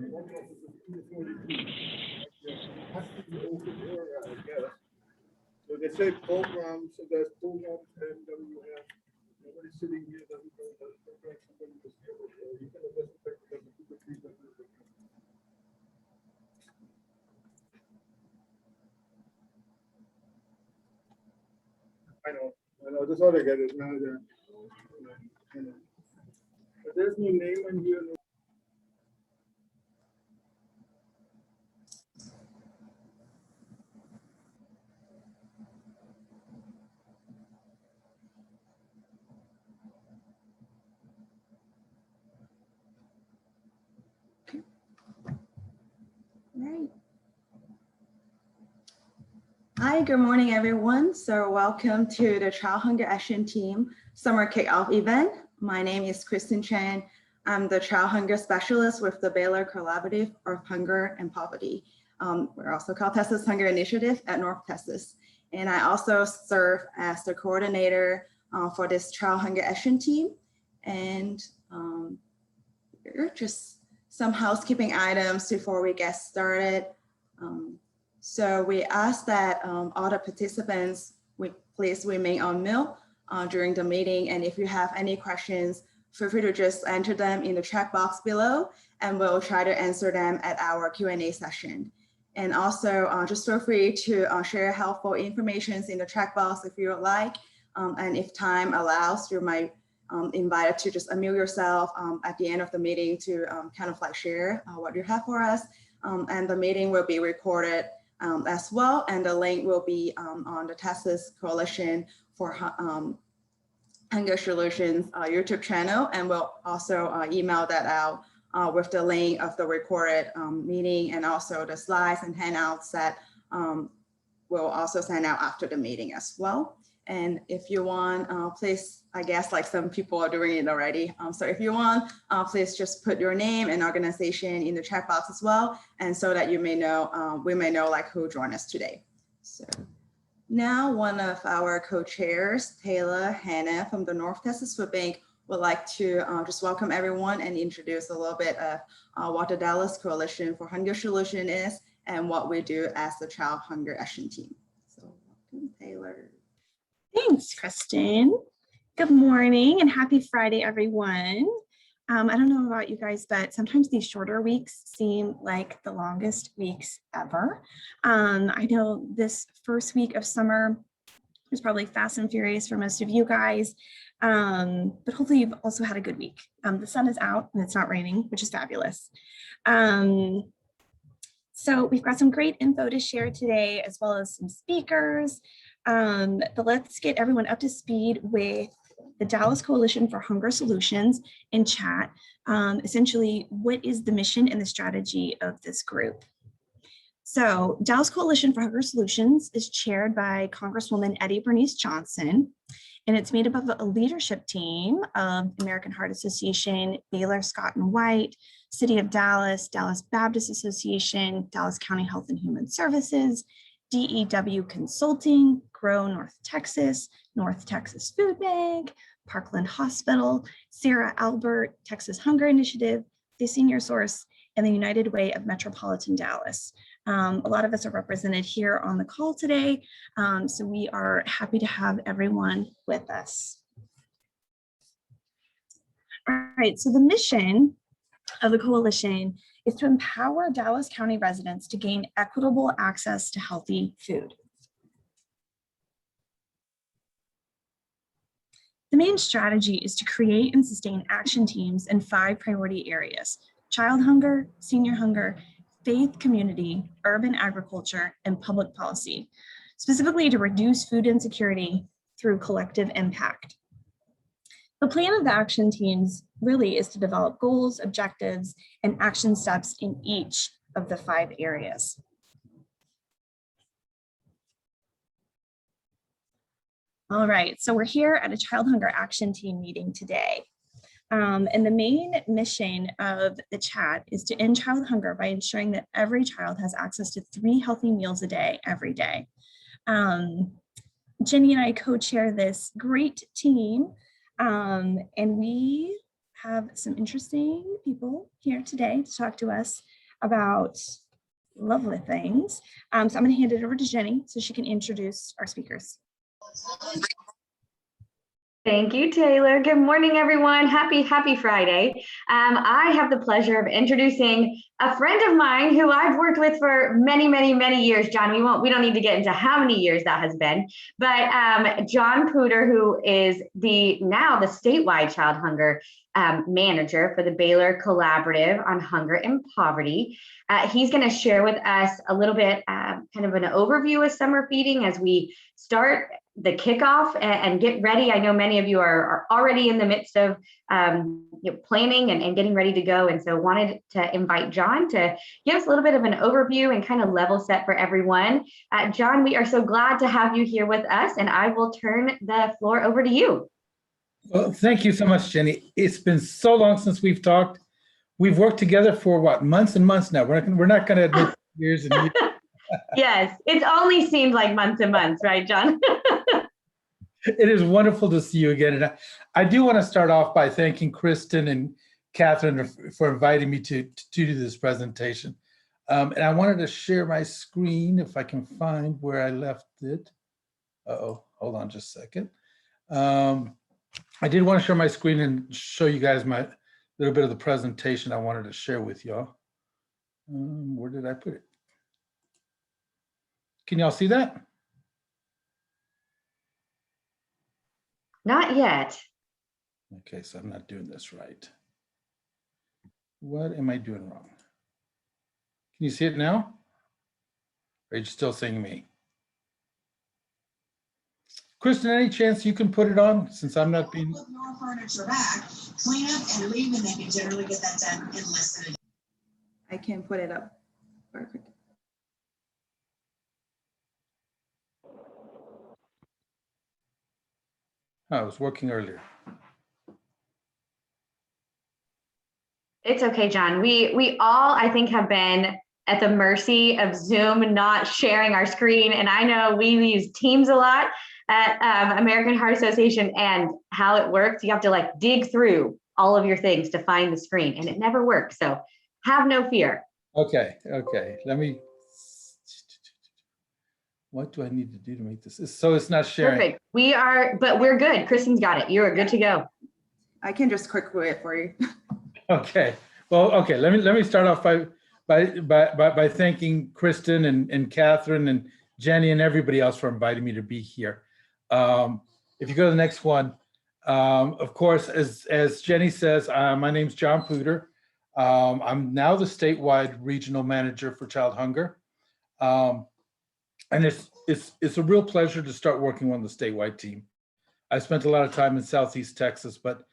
One office is 242. Has to be open area, I guess. So they say programs, so there's programs, and then you have nobody sitting here doesn't know that program, somebody was here, but you can invest in that the 2 to 3 members. I know, that's all I get is manager. But there's no name in here. No. Right. Hi, good morning, everyone. So welcome to the Child Hunger Action Team Summer Kickoff event. My name is Kristen Chen. I'm the Child Hunger Specialist with the Baylor Collaborative of Hunger and Poverty. We're also called Texas Hunger Initiative at North Texas. And I also serve as the coordinator for this Child Hunger Action Team. And just some housekeeping items before we get started. So we ask that all the participants please remain on mute during the meeting. And if you have any questions, feel free to just enter them in the chat box below, and we'll try to answer them at our Q&A session. And also just feel free to share helpful information in the chat box if you would like. And if time allows, you might invited to just unmute yourself at the end of the meeting to kind of like share what you have for us. And the meeting will be recorded as well. And the link will be on the Texas Coalition for Hunger Solutions YouTube channel. And we'll also email that out with the link of the recorded meeting, and also the slides and handouts that we'll also send out after the meeting as well. And if you want, please, I guess like some people are doing it already. So if you want, please just put your name and organization in the chat box as well. And so that you may know, we may know like who joined us today. So now one of our co-chairs, Taylor Hannah from the North Texas Food Bank, would like to just welcome everyone and introduce a little bit of what the Dallas Coalition for Hunger Solution is and what we do as the Child Hunger Action Team. So welcome, Taylor. Thanks, Kristen. Good morning and happy Friday, everyone. I don't know about you guys, but sometimes these shorter weeks seem like the longest weeks ever. I know this first week of summer was probably fast and furious for most of you guys, but hopefully you've also had a good week. The sun is out and it's not raining, which is fabulous. So we've got some great info to share today, as well as some speakers. But let's get everyone up to speed with the Dallas Coalition for Hunger Solutions in chat. Essentially, what is the mission and the strategy of this group? So Dallas Coalition for Hunger Solutions is chaired by Congresswoman Eddie Bernice Johnson, and it's made up of a leadership team of American Heart Association, Baylor Scott and White, City of Dallas, Dallas Baptist Association, Dallas County Health and Human Services, DEW Consulting, Grow North Texas Food Bank, Parkland Hospital, Sarah Albert, Texas Hunger Initiative, the Senior Source, and the United Way of Metropolitan Dallas. A lot of us are represented here on the call today, so we are happy to have everyone with us. All right, so the mission of the coalition is to empower Dallas County residents to gain equitable access to healthy food. The main strategy is to create and sustain action teams in 5 priority areas: child hunger, senior hunger, faith community, urban agriculture, and public policy, specifically to reduce food insecurity through collective impact. The plan of the action teams really is to develop goals, objectives, and action steps in each of the 5 areas. All right, so we're here at a Child Hunger Action Team meeting today. And the main mission of the chat is to end child hunger by ensuring that every child has access to 3 healthy meals a day, every day. Jenny and I co-chair this great team, and we have some interesting people here today to talk to us about lovely things. So I'm going to hand it over to Jenny so she can introduce our speakers. Thank you, Taylor. Good morning, everyone. Happy Friday. I have the pleasure of introducing a friend of mine who I've worked with for many years. John, we don't need to get into how many years that has been, but John Pooter, who is now the statewide child hunger manager for the Baylor Collaborative on Hunger and Poverty. He's going to share with us a little bit, kind of an overview of summer feeding as we start the kickoff and get ready. I know many of you are already in the midst of planning and getting ready to go. And so wanted to invite John to give us a little bit of an overview and kind of level set for everyone. John, we are so glad to have you here with us, and I will turn the floor over to you. Well, thank you so much, Jenny. It's been so long since we've talked. We've worked together for what, months and months now. We're not going to admit years and years. Yes, it's only seemed like months and months, right, John? It is wonderful to see you again. And I do want to start off by thanking Kristen and Catherine for inviting me to do this presentation. And I wanted to share my screen if I can find where I left it. Uh-oh, hold on just a second. I did want to share my screen and show you guys my little bit of the presentation I wanted to share with y'all. Where did I put it? Can y'all see that? Not yet. Okay, so I'm not doing this right. What am I doing wrong? Can you see it now? Or are you still seeing me? Kristen, any chance you can put it on since I'm not being... Put more furniture back, clean up and leave, and they can generally get that done in less than a day. I can put it up. Perfect. Oh, it was working earlier. It's okay, John. We all, I think, have been at the mercy of Zoom not sharing our screen. And I know we use Teams a lot at American Heart Association, and how it works. You have to like dig through all of your things to find the screen, and it never works. So have no fear. Okay. Let me... What do I need to do to make this? So it's not sharing. Perfect. But we're good. Kristen's got it. You're good to go. I can just quick do it for you. Okay. Well, okay. Let me start off by thanking Kristen and Catherine and Jenny and everybody else for inviting me to be here. If you go to the next one, of course, as Jenny says, my name's John Pooter. I'm now the statewide regional manager for child hunger. And it's a real pleasure to start working on the statewide team. I spent a lot of time in Southeast Texas, but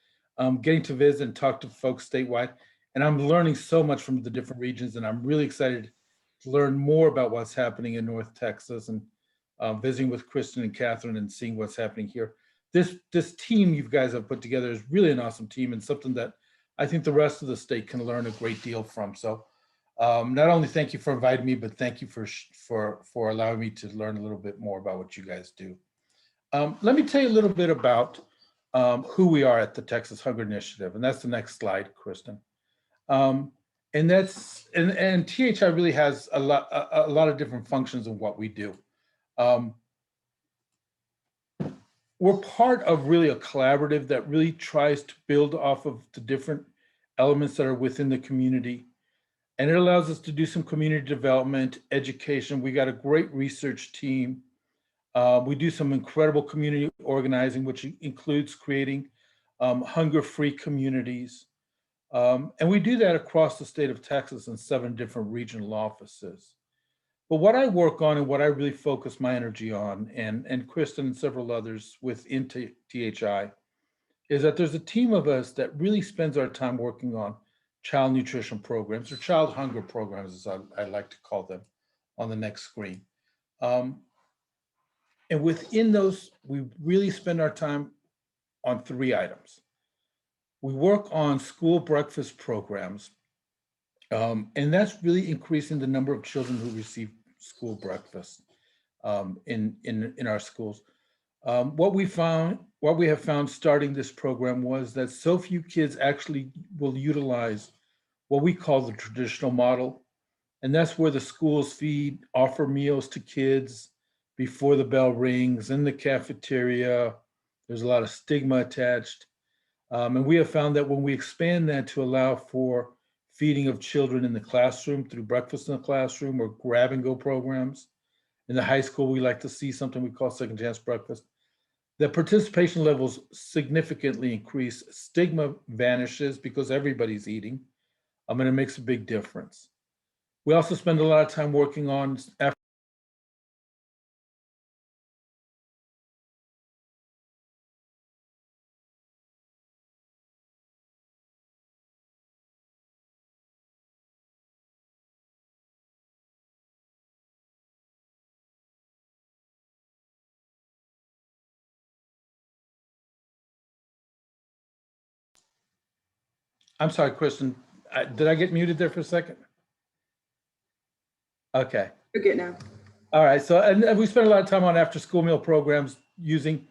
getting to visit and talk to folks statewide, and I'm learning so much from the different regions, and I'm really excited to learn more about what's happening in North Texas, and visiting with Kristen and Catherine and seeing what's happening here. This team you guys have put together is really an awesome team, and something that I think the rest of the state can learn a great deal from. So not only thank you for inviting me, but thank you for allowing me to learn a little bit more about what you guys do. Let me tell you a little bit about who we are at the Texas Hunger Initiative, and that's the next slide, Kristen. And THI really has a lot of different functions in what we do. We're part of really a collaborative that really tries to build off of the different elements that are within the community. And it allows us to do some community development, education. We got a great research team. We do some incredible community organizing, which includes creating hunger-free communities. And we do that across the state of Texas in 7 different regional offices. But what I work on and what I really focus my energy on, and Kristen and several others within THI, is that there's a team of us that really spends our time working on child nutrition programs, or child hunger programs, as I like to call them, on the next screen. And within those, we really spend our time on 3 items. We work on school breakfast programs, and that's really increasing the number of children who receive school breakfast in our schools. What we have found starting this program was that so few kids actually will utilize what we call the traditional model. And that's where the schools offer meals to kids before the bell rings in the cafeteria. There's a lot of stigma attached. And we have found that when we expand that to allow for feeding of children in the classroom through breakfast in the classroom or grab and go programs. In the high school, we like to see something we call second chance breakfast. The participation levels significantly increase. Stigma vanishes because everybody's eating. And it makes a big difference. We also spend a lot of time working on I'm sorry, Kristen, did I get muted there for a second? Okay. You're good now. All right. So, and we spent a lot of time on after school meal programs using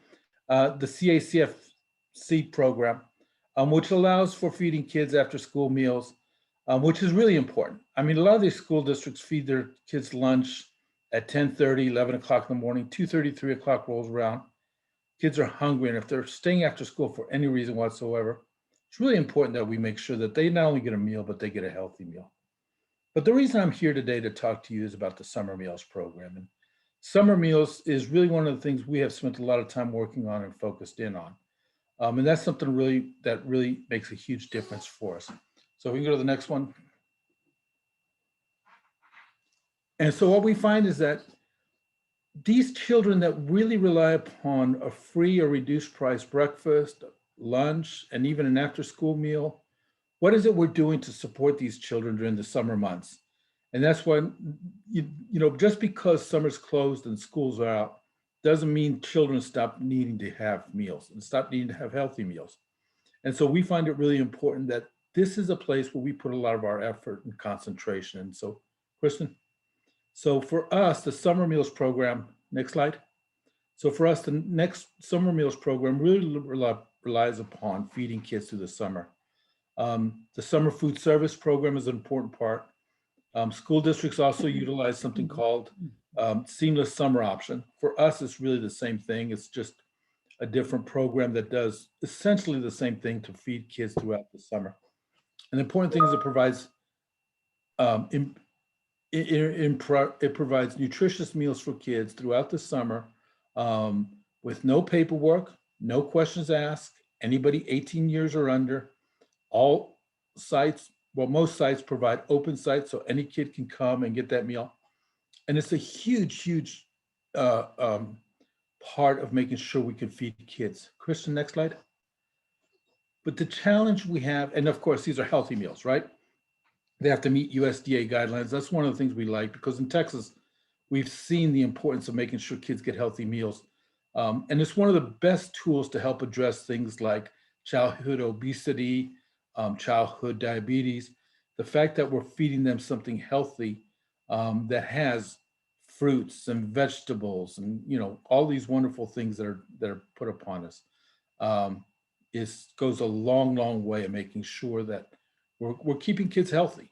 the CACFC program, which allows for feeding kids after school meals, which is really important. I mean, a lot of these school districts feed their kids lunch at 10:30, 11 o'clock in the morning, 2:30, 3 o'clock rolls around. Kids are hungry. And if they're staying after school for any reason whatsoever, it's really important that we make sure that they not only get a meal, but they get a healthy meal. But the reason I'm here today to talk to you is about the summer meals program. And summer meals is really one of the things we have spent a lot of time working on and focused in on. And that's something that really makes a huge difference for us. So we can go to the next one. And so what we find is that these children that really rely upon a free or reduced price breakfast, lunch, and even an after school meal, what is it we're doing to support these children during the summer months? And that's why, just because summer's closed and schools are out, doesn't mean children stop needing to have meals and stop needing to have healthy meals. And so we find it really important that this is a place where we put a lot of our effort and concentration. And so, Kristen, so for us, the summer meals program, next slide. So for us, the next summer meals program really relies upon feeding kids through the summer. The summer food service program is an important part. School districts also utilize something called seamless summer option. For us, it's really the same thing. It's just a different program that does essentially the same thing to feed kids throughout the summer. And the important thing is it provides it provides nutritious meals for kids throughout the summer with no paperwork, no questions asked, anybody 18 years or under. All sites, well, most sites provide open sites so any kid can come and get that meal. And it's a huge, huge part of making sure we can feed kids. Kristen, next slide. But the challenge we have, and of course, these are healthy meals, right? They have to meet USDA guidelines. That's one of the things we like because in Texas, we've seen the importance of making sure kids get healthy meals. And it's one of the best tools to help address things like childhood obesity, childhood diabetes. The fact that we're feeding them something healthy that has fruits and vegetables and all these wonderful things that are put upon us goes a long, long way in making sure that we're keeping kids healthy.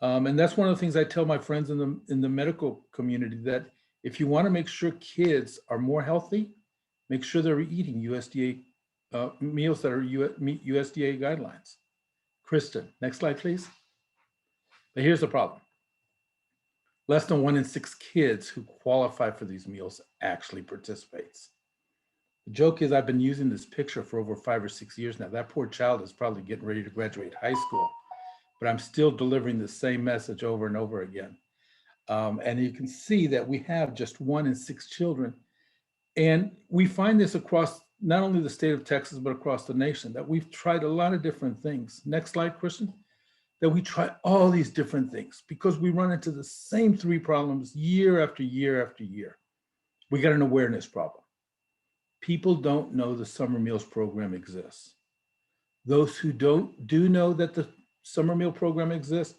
And that's one of the things I tell my friends in the medical community, that if you want to make sure kids are more healthy, make sure they're eating USDA meals that meet USDA guidelines. Kristen, next slide, please. But here's the problem. Less than 1 in 6 kids who qualify for these meals actually participates. The joke is I've been using this picture for over 5 or 6 years now. That poor child is probably getting ready to graduate high school, but I'm still delivering the same message over and over again. And you can see that we have just 1 in 6 children. And we find this across not only the state of Texas, but across the nation, that we've tried a lot of different things. Next slide, Kristen. That we try all these different things because we run into the same 3 problems year after year after year. We got an awareness problem. People don't know the summer meals program exists. Those who do know that the summer meal program exists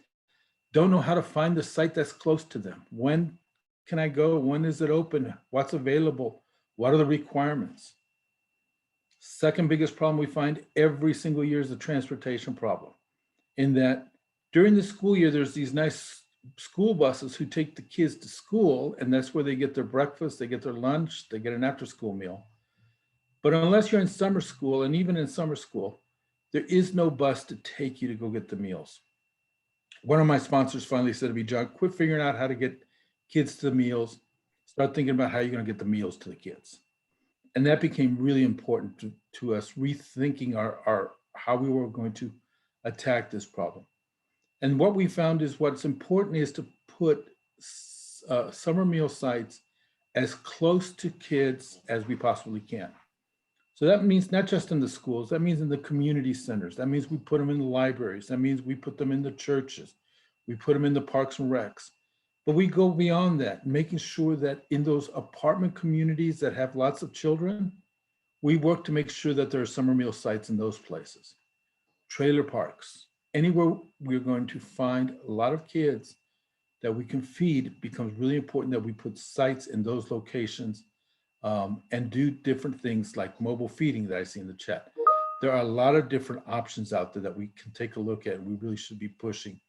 don't know how to find the site that's close to them. When can I go? When is it open? What's available? What are the requirements? Second biggest problem we find every single year is the transportation problem. In that during the school year, there's these nice school buses who take the kids to school, and that's where they get their breakfast, they get their lunch, they get an after-school meal. But unless you're in summer school, and even in summer school, there is no bus to take you to go get the meals. One of my sponsors finally said to me, John, quit figuring out how to get kids to the meals. Start thinking about how you're going to get the meals to the kids. And that became really important to us, rethinking our how we were going to attack this problem. And what we found is what's important is to put summer meal sites as close to kids as we possibly can. So that means not just in the schools, that means in the community centers. That means we put them in the libraries. That means we put them in the churches. We put them in the parks and recs. But we go beyond that, making sure that in those apartment communities that have lots of children, we work to make sure that there are summer meal sites in those places. Trailer parks, anywhere we're going to find a lot of kids that we can feed, becomes really important that we put sites in those locations and do different things like mobile feeding that I see in the chat. There are a lot of different options out there that we can take a look at. We really should be pushing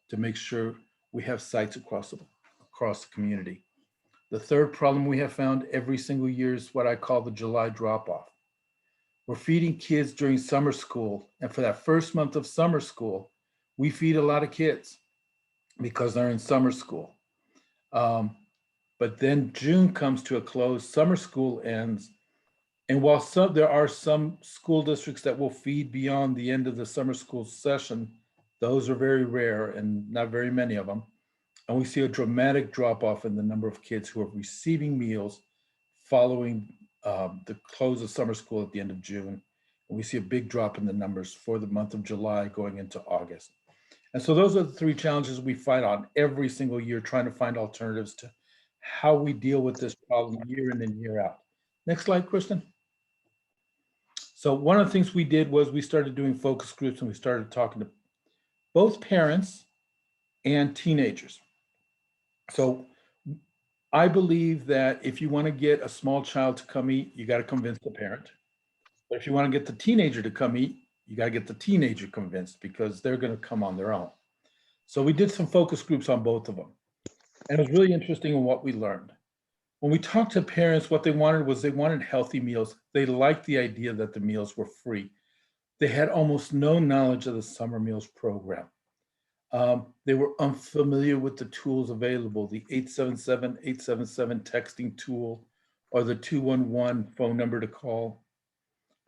to make sure we have sites across the community. The third problem we have found every single year is what I call the July drop-off. We're feeding kids during summer school, and for that first month of summer school, we feed a lot of kids because they're in summer school. But then June comes to a close, summer school ends, and while there are some school districts that will feed beyond the end of the summer school session, those are very rare and not very many of them. And we see a dramatic drop off in the number of kids who are receiving meals following the close of summer school at the end of June. And we see a big drop in the numbers for the month of July going into August. And so those are the three challenges we fight on every single year, trying to find alternatives to how we deal with this problem year in and year out. Next slide, Kristen. So one of the things we did was we started doing focus groups, and we started talking to both parents and teenagers. So I believe that if you want to get a small child to come eat, you got to convince the parent. But if you want to get the teenager to come eat, you got to get the teenager convinced, because they're going to come on their own. So we did some focus groups on both of them. And it was really interesting in what we learned. When we talked to parents, what they wanted healthy meals. They liked the idea that the meals were free. They had almost no knowledge of the summer meals program. They were unfamiliar with the tools available, the 877-877 texting tool, or the 211 phone number to call.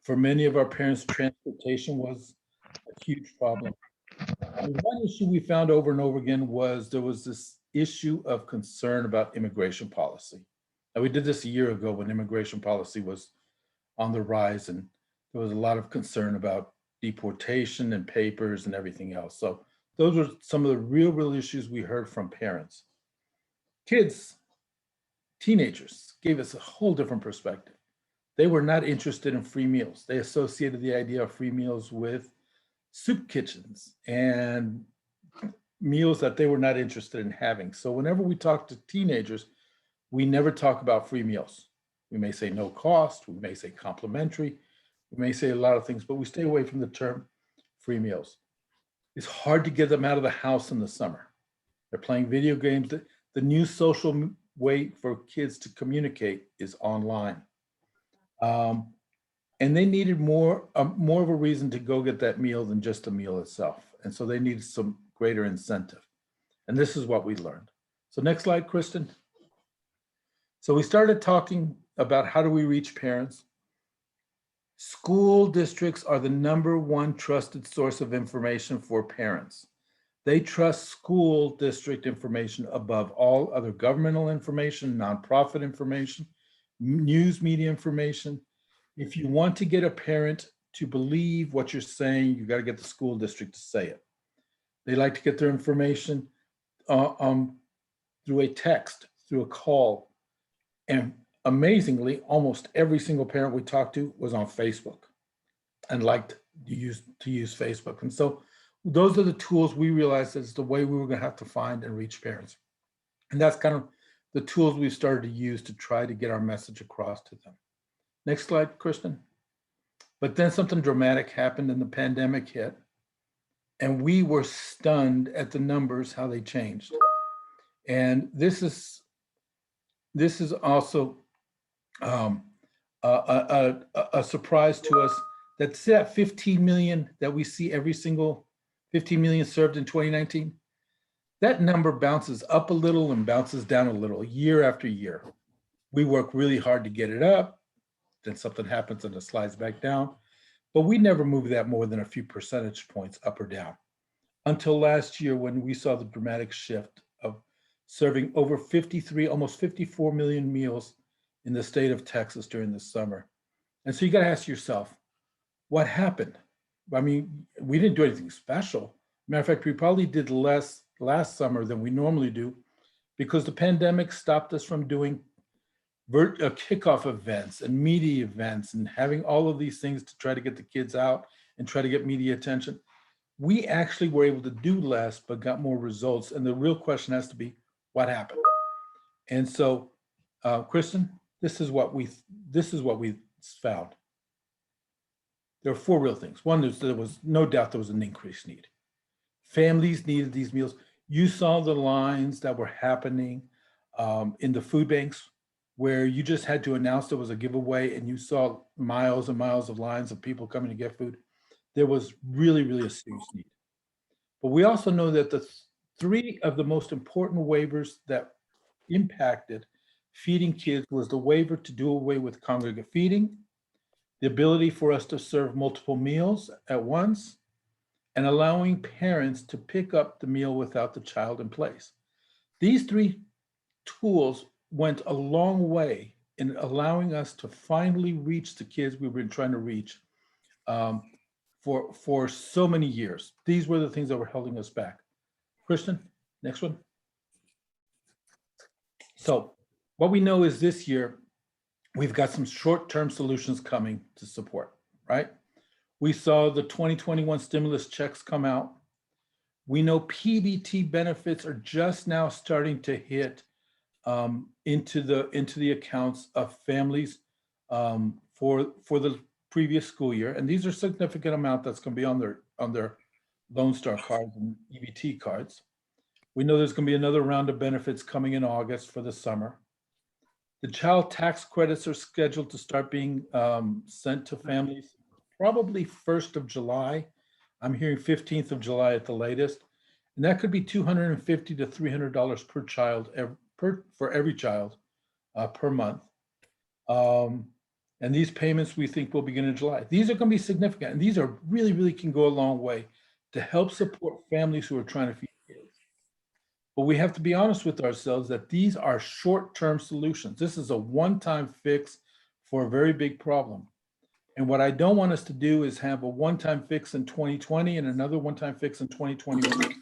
For many of our parents, transportation was a huge problem. And one issue we found over and over again was there was this issue of concern about immigration policy. Now, we did this a year ago when immigration policy was on the rise, and there was a lot of concern about deportation and papers and everything else. So those were some of the real issues we heard from parents. Kids, teenagers gave us a whole different perspective. They were not interested in free meals. They associated the idea of free meals with soup kitchens and meals that they were not interested in having. So whenever we talk to teenagers, we never talk about free meals. We may say no cost, we may say complimentary, we may say a lot of things, but we stay away from the term free meals. It's hard to get them out of the house in the summer. They're playing video games. The new social way for kids to communicate is online. And they needed more of a reason to go get that meal than just a meal itself. And so they needed some greater incentive. And this is what we learned. So next slide, Kristen. So we started talking about how do we reach parents. School districts are the #1 trusted source of information for parents. They trust school district information above all other governmental information, nonprofit information, news media information. If you want to get a parent to believe what you're saying, you got to get the school district to say it. They like to get their information through a text, through a call. And amazingly, almost every single parent we talked to was on Facebook and liked to use Facebook. And so those are the tools we realized is the way we were going to have to find and reach parents. And that's kind of the tools we've started to use to try to get our message across to them. Next slide, Kristen. But then something dramatic happened and the pandemic hit. And we were stunned at the numbers, how they changed. And this is also a surprise to us. That's that 15 million that we see every single 15 million served in 2019. That number bounces up a little and bounces down a little year after year. We work really hard to get it up, then something happens and it slides back down. But we never move that more than a few percentage points up or down until last year when we saw the dramatic shift of serving over 53, almost 54 million meals in the state of Texas during the summer. And so you got to ask yourself, what happened? I mean, we didn't do anything special. Matter of fact, we probably did less last summer than we normally do because the pandemic stopped us from doing kickoff events and media events and having all of these things to try to get the kids out and try to get media attention. We actually were able to do less, but got more results. And the real question has to be, what happened? And so, Kristen, this is what we found. There are four real things. One is there was no doubt there was an increased need. Families needed these meals. You saw the lines that were happening in the food banks where you just had to announce there was a giveaway and you saw miles and miles of lines of people coming to get food. There was really, really a serious need. But we also know that the three of the most important waivers that impacted feeding kids was the waiver to do away with congregate feeding, the ability for us to serve multiple meals at once, and allowing parents to pick up the meal without the child in place. These three tools went a long way in allowing us to finally reach the kids we've been trying to reach for so many years. These were the things that were holding us back. Kristen, next one. So what we know is this year, we've got some short-term solutions coming to support, right? We saw the 2021 stimulus checks come out. We know PBT benefits are just now starting to hit into the accounts of families for the previous school year, and these are significant amount that's going to be on their Lone Star cards and EBT cards. We know there's going to be another round of benefits coming in August for the summer. The child tax credits are scheduled to start being sent to families probably 1st of July. I'm hearing 15th of July at the latest, and that could be $250 to $300 per child for every child per month. And these payments we think will begin in July. These are going to be significant, and these are really, really can go a long way to help support families who are trying to feed kids. But we have to be honest with ourselves that these are short-term solutions. This is a one-time fix for a very big problem. And what I don't want us to do is have a one-time fix in 2020 and another one-time fix in 2021.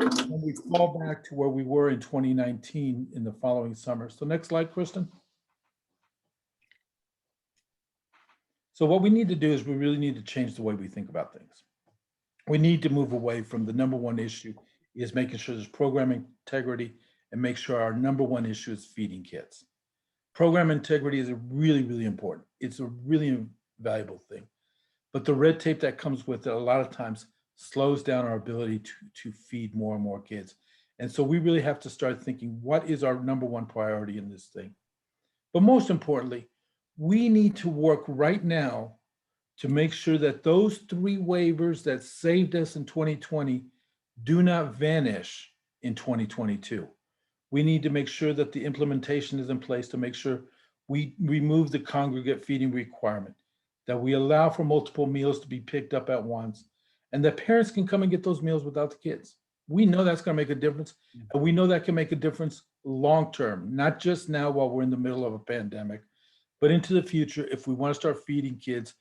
And we fall back to where we were in 2019 in the following summer. So next slide, Kristen. So what we need to do is we really need to change the way we think about things. We need to move away from the number one issue is making sure there's program integrity and make sure our number one issue is feeding kids. Program integrity is really, really important. It's a really valuable thing. But the red tape that comes with it a lot of times slows down our ability to feed more and more kids. And so we really have to start thinking, what is our number one priority in this thing? But most importantly, we need to work right now to make sure that those three waivers that saved us in 2020 do not vanish in 2022. We need to make sure that the implementation is in place to make sure we remove the congregate feeding requirement, that we allow for multiple meals to be picked up at once, and that parents can come and get those meals without the kids. We know that's going to make a difference, and we know that can make a difference long-term, not just now while we're in the middle of a pandemic, but into the future if we want to start feeding kids.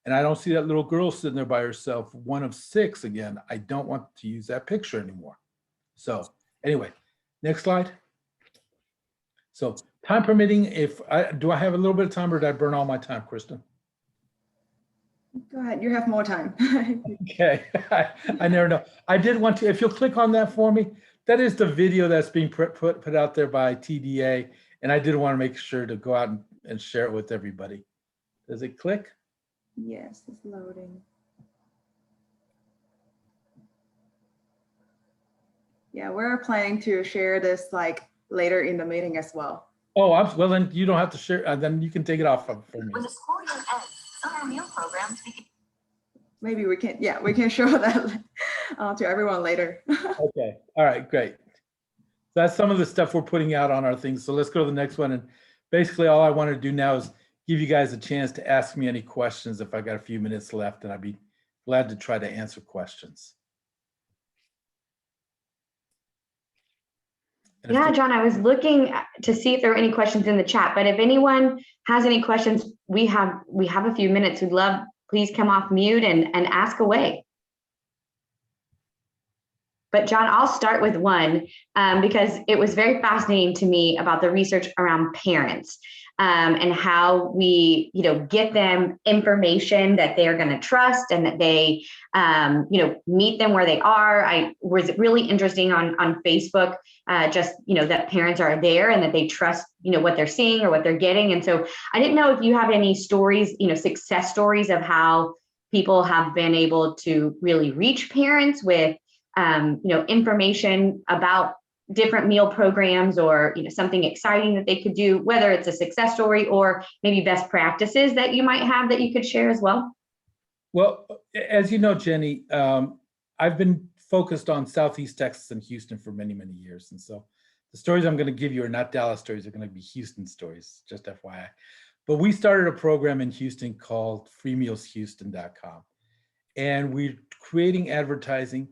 And I don't see that little girl sitting there by herself, one of 6 again. I don't want to use that picture anymore. So anyway, next slide. So time permitting, do I have a little bit of time or did I burn all my time, Kristen? Go ahead, you have more time. Okay, I never know. I did want to, if you'll click on that for me, that is the video that's being put out there by TDA. And I did want to make sure to go out and share it with everybody. Does it click? Yes, it's loading. Yeah, we're planning to share this like later in the meeting as well. Oh, well, then you don't have to share, then you can take it off for me. When the school year ends, summer meal programs begin. Maybe we can, yeah, we can show that to everyone later. Okay, all right, great. That's some of the stuff we're putting out on our things. So let's go to the next one. And basically all I want to do now is give you guys a chance to ask me any questions if I got a few minutes left, and I'd be glad to try to answer questions. Yeah, John, I was looking to see if there were any questions in the chat, but if anyone has any questions, we have a few minutes. We'd love, please come off mute and ask away. But John, I'll start with one because it was very fascinating to me about the research around parents and how we, get them information that they're going to trust and that they, meet them where they are. I was really interesting on Facebook, that parents are there and that they trust, what they're seeing or what they're getting. And so I didn't know if you have any stories, success stories of how people have been able to really reach parents with information about different meal programs or something exciting that they could do, whether it's a success story or maybe best practices that you might have that you could share as well. Well, as you know, Jenny, I've been focused on Southeast Texas and Houston for many, many years. And so the stories I'm going to give you are not Dallas stories, they're going to be Houston stories, just FYI. But we started a program in Houston called freemealshouston.com. And we're creating advertising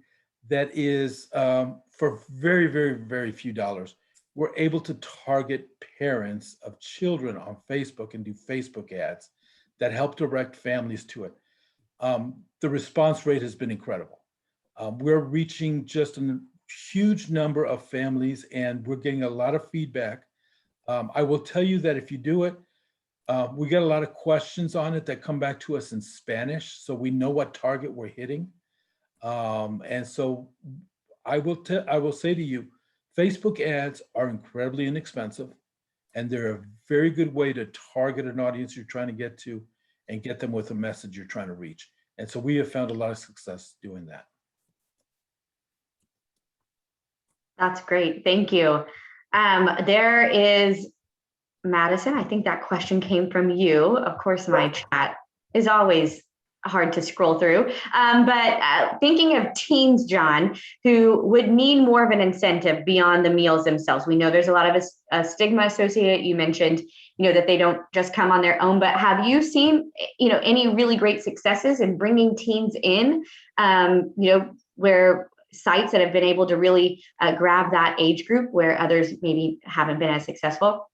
that is for very, very, very few dollars. We're able to target parents of children on Facebook and do Facebook ads that help direct families to it. The response rate has been incredible. We're reaching just a huge number of families and we're getting a lot of feedback. I will tell you that if you do it, we get a lot of questions on it that come back to us in Spanish, so we know what target we're hitting. And so I will say to you, Facebook ads are incredibly inexpensive and they're a very good way to target an audience you're trying to get to and get them with a message you're trying to reach. And so we have found a lot of success doing that. That's great. Thank you. There is Madison. I think that question came from you. Of course, my chat is always hard to scroll through. But thinking of teens, John, who would need more of an incentive beyond the meals themselves. We know there's a lot of stigma associated. You mentioned, that they don't just come on their own, but have you seen, any really great successes in bringing teens in, where sites that have been able to really grab that age group where others maybe haven't been as successful?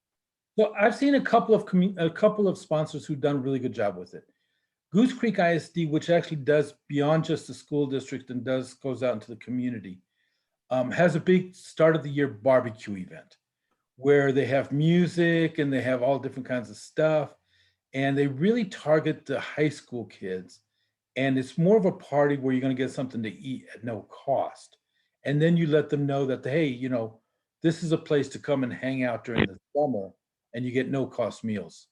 Well, I've seen a couple of sponsors who've done a really good job with it. Goose Creek ISD, which actually does beyond just the school district and goes out into the community, has a big start of the year barbecue event where they have music and they have all different kinds of stuff. And they really target the high school kids. And it's more of a party where you're going to get something to eat at no cost. And then you let them know that, hey, this is a place to come and hang out during the summer and you get no cost meals.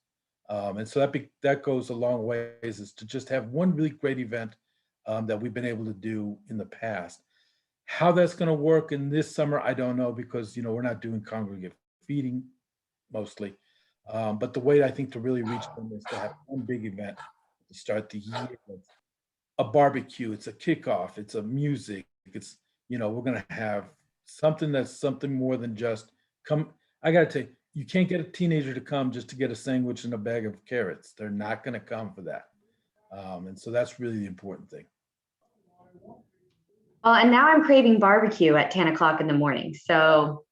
And so that goes a long ways, is to just have one really great event that we've been able to do in the past. How that's going to work in this summer, I don't know, because we're not doing congregate feeding mostly. But the way I think to really reach them is to have one big event to start the year. A barbecue, it's a kickoff, it's a music, it's we're going to have something that's something more than just come. I got to tell you, you can't get a teenager to come just to get a sandwich and a bag of carrots. They're not going to come for that. And so that's really the important thing. Well, and now I'm craving barbecue at 10 o'clock in the morning. So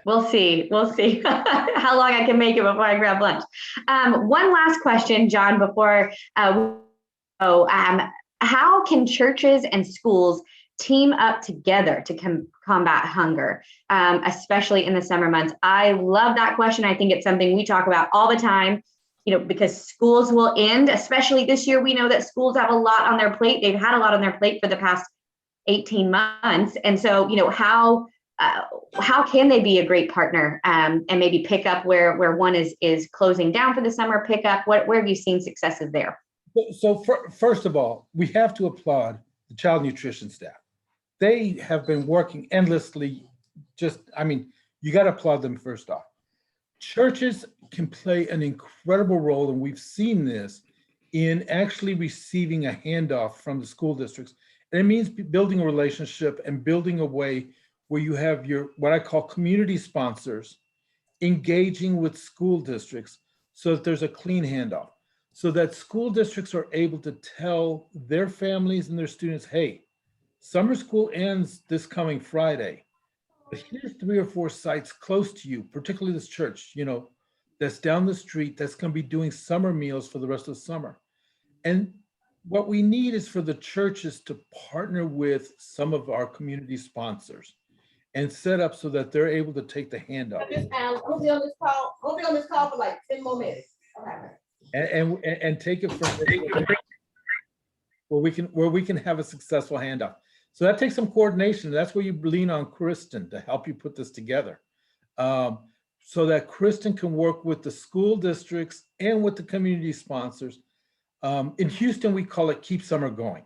we'll see how long I can make it before I grab lunch. One last question, John, before how can churches and schools team up together to combat hunger, especially in the summer months? I love that question. I think it's something we talk about all the time. because schools will end, especially this year. We know that schools have a lot on their plate. They've had a lot on their plate for the past 18 months. And so, how can they be a great partner and maybe pick up where one is closing down for the summer, pick up, where have you seen successes there? So first of all, we have to applaud the child nutrition staff. They have been working endlessly. You got to applaud them first off. Churches can play an incredible role, and we've seen this in actually receiving a handoff from the school districts. And it means building a relationship and building a way where you have your, what I call community sponsors, engaging with school districts so that there's a clean handoff, so that school districts are able to tell their families and their students, hey, summer school ends this coming Friday, but here's 3 or 4 sites close to you, particularly this church, that's down the street, that's going to be doing summer meals for the rest of the summer. And what we need is for the churches to partner with some of our community sponsors and set up so that they're able to take the handoff. I'm gonna be on this call for like 10 more minutes. Okay. And take it from there where we can have a successful handoff. So that takes some coordination. That's where you lean on Kristen to help you put this together. So that Kristen can work with the school districts and with the community sponsors. In Houston, we call it Keep Summer Going,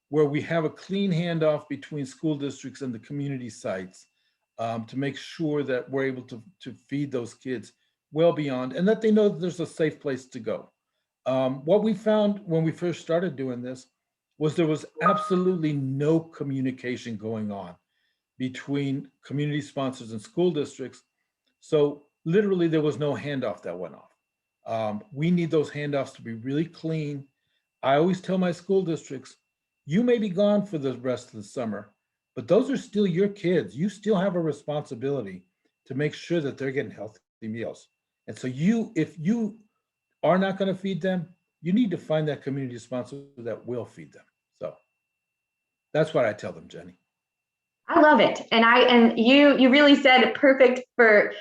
where we have a clean handoff between school districts and the community sites to make sure that we're able to feed those kids well beyond, and that they know that there's a safe place to go. What we found when we first started doing this was there was absolutely no communication going on between community sponsors and school districts. So literally there was no handoff that went off. We need those handoffs to be really clean. I always tell my school districts, you may be gone for the rest of the summer, but those are still your kids. You still have a responsibility to make sure that they're getting healthy meals. And so if you are not going to feed them, you need to find that community sponsor that will feed them. So that's what I tell them, Jenny. I love it. And you really said it perfect for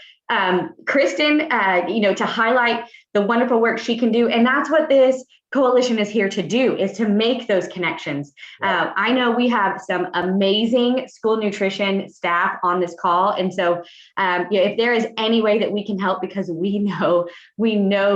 Kristen, to highlight the wonderful work she can do. And that's what this coalition is here to do, is to make those connections. I know we have some amazing school nutrition staff on this call. And so if there is any way that we can help, because we know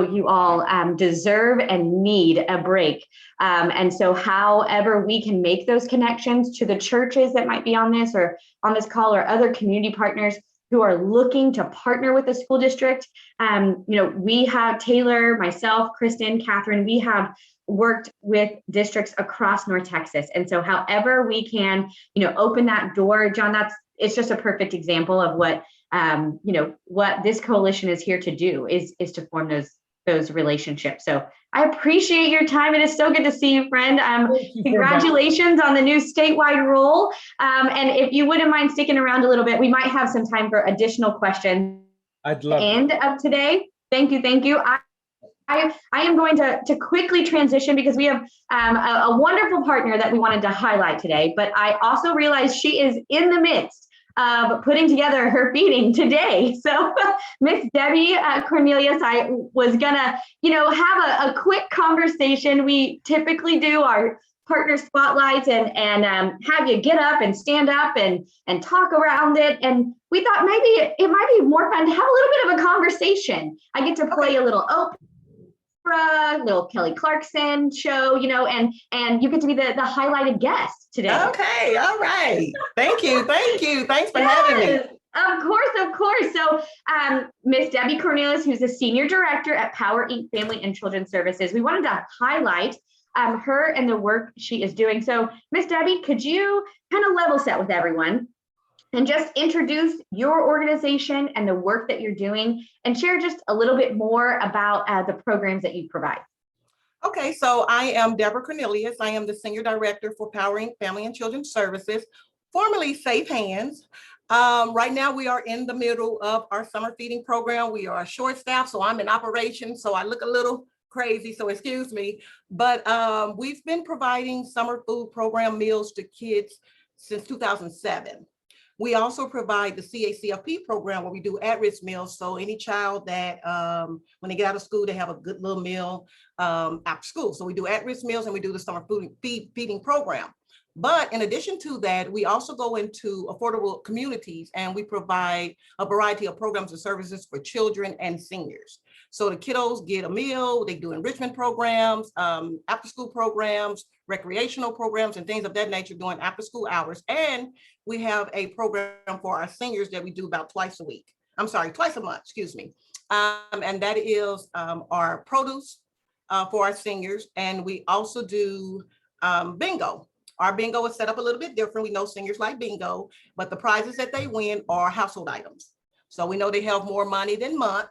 you all deserve and need a break. And so however we can make those connections to the churches that might be on this or on this call, or other community partners who are looking to partner with the school district. We have Taylor, myself, Kristen, Catherine, we have worked with districts across North Texas. And so however we can, open that door, John, it's just a perfect example of what this coalition is here to do, is to form those relationships. So I appreciate your time. It is so good to see you, friend. Congratulations on the new statewide role. And if you wouldn't mind sticking around a little bit, we might have some time for additional questions. I'd love end of today. Thank you. I am going to quickly transition because we have a wonderful partner that we wanted to highlight today, but I also realized she is in the midst of putting together her feeding today. So Miss Debbie Cornelius, I was gonna, have a quick conversation. We typically do our partner spotlights and have you get up and stand up and talk around it. And we thought maybe it might be more fun to have a little bit of a conversation. I get to play a little Oprah, little Kelly Clarkson show, and you get to be the highlighted guest today. Okay, all right. Thank you. Thanks for having me. Of course. So Miss Debbie Cornelius, who's a senior director at Power Inc. Family and Children's Services, we wanted to highlight her and the work she is doing. So Miss Debbie, could you kind of level set with everyone and just introduce your organization and the work that you're doing, and share just a little bit more about the programs that you provide? Okay, so I am Deborah Cornelius. I am the Senior Director for Power Inc. Family and Children's Services, formerly Safe Hands. Right now we are in the middle of our summer feeding program. We are short staffed, so I'm in operation, so I look a little crazy, so excuse me. But we've been providing summer food program meals to kids since 2007. We also provide the CACFP program where we do at-risk meals. So any child that when they get out of school, they have a good little meal after school. So we do at-risk meals and we do the summer feeding program. But in addition to that, we also go into affordable communities and we provide a variety of programs and services for children and seniors. So the kiddos get a meal, they do enrichment programs, after school programs, recreational programs, and things of that nature during after school hours. And we have a program for our seniors that we do about twice a month, excuse me. And that is our produce for our seniors. And we also do bingo. Our bingo is set up a little bit different. We know seniors like bingo, but the prizes that they win are household items. So we know they have more money than month.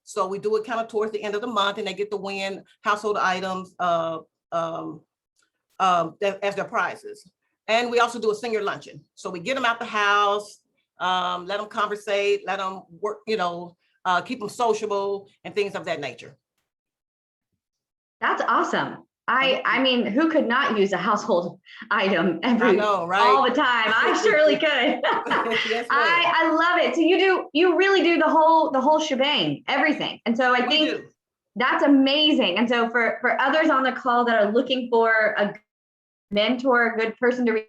So we do it kind of towards the end of the month and they get to win household items as their prizes. And we also do a senior luncheon. So we get them out the house, let them conversate, let them work, keep them sociable and things of that nature. That's awesome. I mean, who could not use a household item all the time? I surely could. Yes, I love it. So you really do the whole shebang, everything. And so I think that's amazing. And so for others on the call that are looking for a mentor, a good person to reach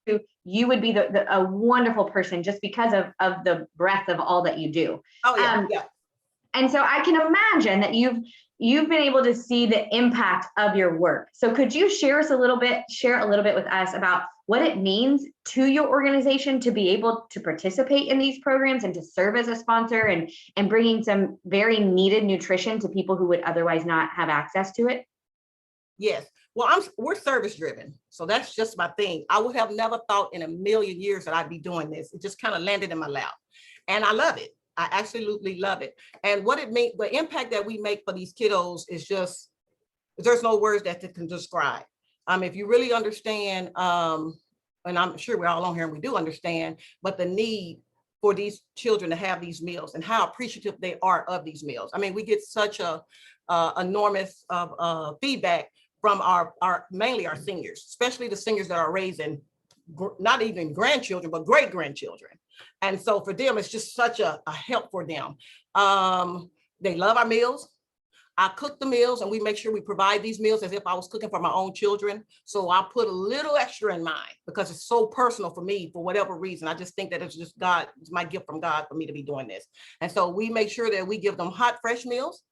to, you would be a wonderful person just because of the breadth of all that you do. Oh yeah, yeah. And so I can imagine that you've been able to see the impact of your work. So could you share a little bit with us about what it means to your organization to be able to participate in these programs and to serve as a sponsor and bringing some very needed nutrition to people who would otherwise not have access to it? Yes. Well, we're service driven. So that's just my thing. I would have never thought in a million years that I'd be doing this. It just kind of landed in my lap and I love it. I absolutely love it. And what it means, the impact that we make for these kiddos is just, there's no words that can describe. If you really understand, and I'm sure we're all on here and we do understand, but the need for these children to have these meals and how appreciative they are of these meals. I mean, we get such a enormous feedback from mainly our seniors, especially the seniors that are raising not even grandchildren, but great grandchildren. And so for them, it's just such a help for them. They love our meals. I cook the meals and we make sure we provide these meals as if I was cooking for my own children. So I put a little extra in mine because it's so personal for me for whatever reason. I just think that it's just God, it's my gift from God for me to be doing this. And so we make sure that we give them hot, fresh meals.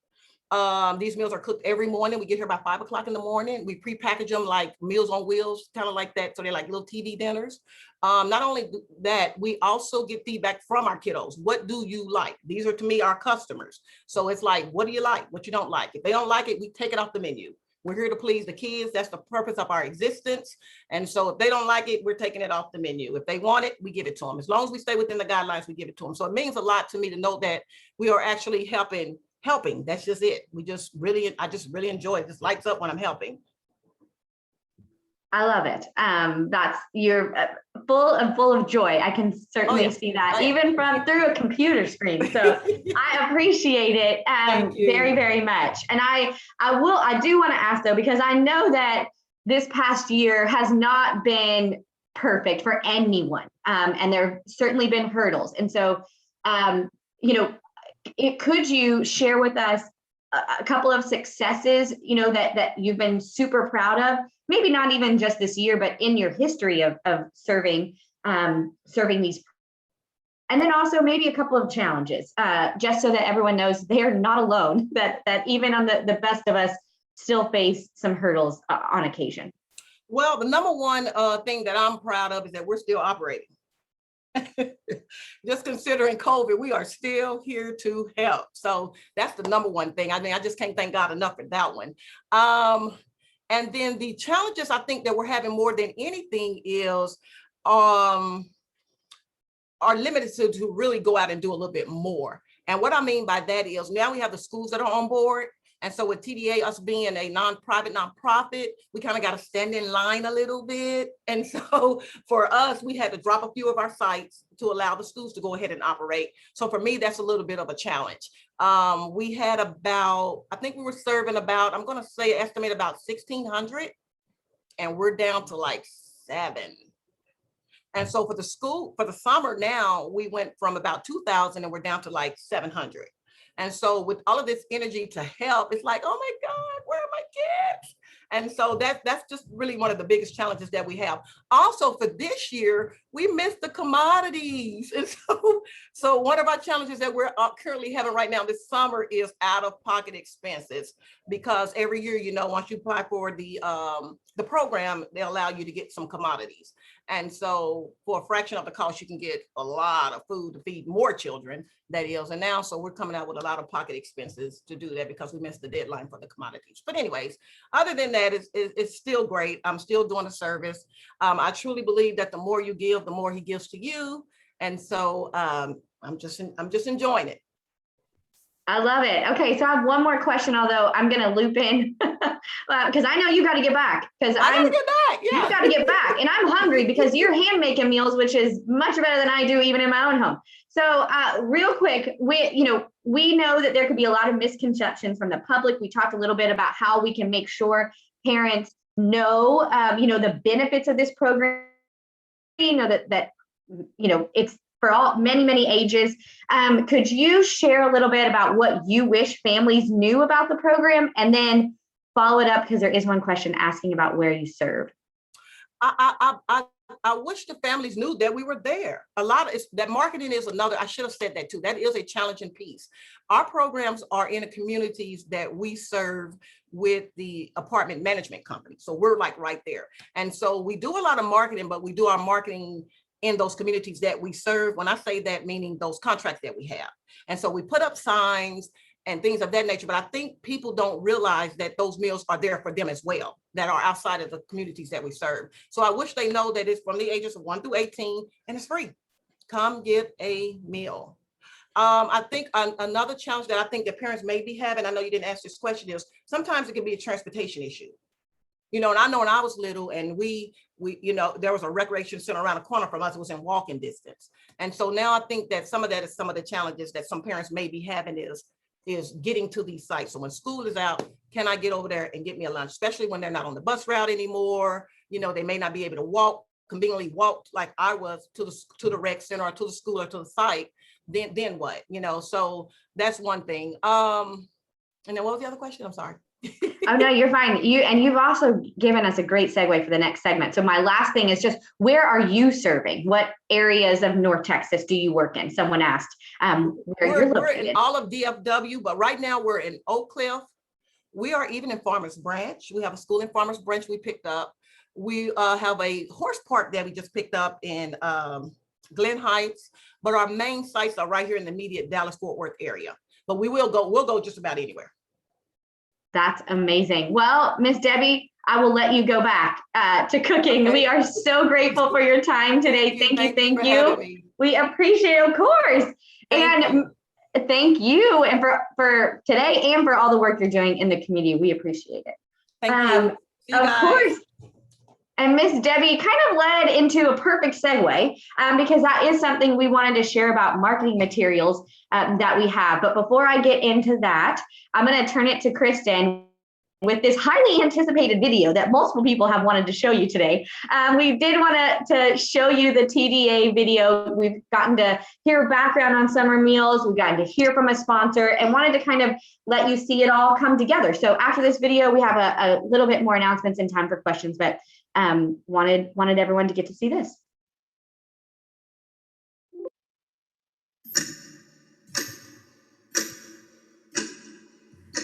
These meals are cooked every morning. We get here by 5 o'clock in the morning. We pre-package them like Meals on Wheels, kind of like that. So they're like little TV dinners. Not only that, we also get feedback from our kiddos. What do you like? These are, to me, our customers. So it's like, what do you like? What you don't like? If they don't like it, we take it off the menu. We're here to please the kids. That's the purpose of our existence. And so if they don't like it, we're taking it off the menu. If they want it, we give it to them. As long as we stay within the guidelines, we give it to them. So it means a lot to me to know that we are actually helping. That's just it. I just really enjoy it. It just lights up when I'm helping. I love it. You're full of joy. I can certainly see that even through a computer screen. So I appreciate it very, very much. And I do want to ask though, because I know that this past year has not been perfect for anyone. And there have certainly been hurdles. And so, could you share with us a couple of successes, that you've been super proud of? Maybe not even just this year, but in your history of serving these. And then also maybe a couple of challenges, just so that everyone knows they are not alone, that even on the best of us still face some hurdles on occasion. Well, the number one thing that I'm proud of is that we're still operating. Just considering COVID, we are still here to help. So that's the number one thing. I mean, I just can't thank God enough for that one. And then the challenges I think that we're having more than anything is are limited to really go out and do a little bit more. And what I mean by that is now we have the schools that are on board. And so with TDA, us being a nonprofit, we kind of got to stand in line a little bit. And so for us, we had to drop a few of our sites to allow the schools to go ahead and operate. So for me, that's a little bit of a challenge. We had I think we were serving about, I'm going to say estimate about 1,600, and we're down to like 7. And so for the summer now, we went from about 2,000 and we're down to like 700. And so with all of this energy to help, it's like, oh my God, where are my kids? And so that's just really one of the biggest challenges that we have. Also for this year, we missed the commodities. And so one of our challenges that we're currently having right now this summer is out-of-pocket expenses, because every year, once you apply for the program, they allow you to get some commodities. And so for a fraction of the cost, you can get a lot of food to feed more children, that is. And now, so we're coming out with a lot of pocket expenses to do that because we missed the deadline for the commodities. But anyways, other than that, it's still great. I'm still doing a service. I truly believe that the more you give, the more he gives to you. And so I'm just enjoying it. I love it. Okay, so I have one more question, although I'm going to loop in because I know you got to get back. Because I got to get back. Yeah. You got to get back. And I'm hungry because you're hand making meals, which is much better than I do even in my own home. So real quick, we know that there could be a lot of misconceptions from the public. We talked a little bit about how we can make sure parents know, the benefits of this program. That it's for all many ages. Could you share a little bit about what you wish families knew about the program, and then follow it up because there is one question asking about where you serve. I wish the families knew that we were there. A lot of that marketing is another. I should have said that too. That is a challenging piece. Our programs are in the communities that we serve with the apartment management company. So we're like right there. And so we do a lot of marketing, but we do our marketing in those communities that we serve. When I say that, meaning those contracts that we have. And so we put up signs and things of that nature. But I think people don't realize that those meals are there for them as well, that are outside of the communities that we serve. So I wish they know that it's from the ages of 1 through 18 and it's free. Come get a meal. I think another challenge that I think that parents may be having, I know you didn't ask this question, is sometimes it can be a transportation issue. And I know when I was little and we there was a recreation center around the corner from us, it was in walking distance. And so now I think that some of that is some of the challenges that some parents may be having is getting to these sites. So when school is out, can I get over there and get me a lunch, especially when they're not on the bus route anymore? They may not be able to conveniently walk like I was to the rec center or to the school or to the site. Then what? So that's one thing. And then what was the other question? I'm sorry. Oh, no, you're fine. You've also given us a great segue for the next segment. So my last thing is just, where are you serving? What areas of North Texas do you work in? Someone asked where you're located. We're in all of DFW, but right now we're in Oak Cliff. We are even in Farmers Branch. We have a school in Farmers Branch we picked up. We have a horse park that we just picked up in Glen Heights, but our main sites are right here in the immediate Dallas-Fort Worth area. But we'll go just about anywhere. That's amazing. Well, Miss Debbie, I will let you go back to cooking. Okay. We are so grateful for your time today. Thank you. We appreciate it, of course. Thank you. And for today and for all the work you're doing in the community. We appreciate it. Thank you. Of course. And Miss Debbie kind of led into a perfect segue because that is something we wanted to share about marketing materials that we have. But before I get into that, I'm going to turn it to Kristen with this highly anticipated video that multiple people have wanted to show you today. We did want to show you the TDA video. We've gotten to hear background on summer meals. We've gotten to hear from a sponsor and wanted to kind of let you see it all come together. So after this video, we have a little bit more announcements and time for questions, but wanted everyone to get to see this.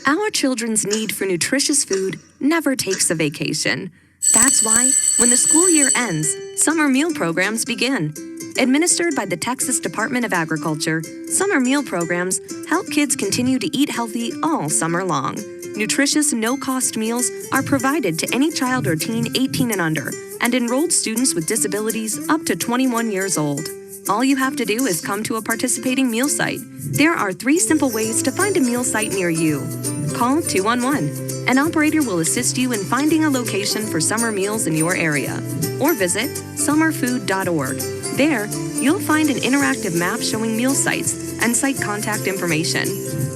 Our children's need for nutritious food never takes a vacation. That's why, when the school year ends, summer meal programs begin. Administered by the Texas Department of Agriculture, summer meal programs help kids continue to eat healthy all summer long. Nutritious, no-cost meals are provided to any child or teen 18 and under, and enrolled students with disabilities up to 21 years old. All you have to do is come to a participating meal site. There are 3 simple ways to find a meal site near you. Call 211. An operator will assist you in finding a location for summer meals in your area. Or visit summerfood.org. There, you'll find an interactive map showing meal sites and site contact information.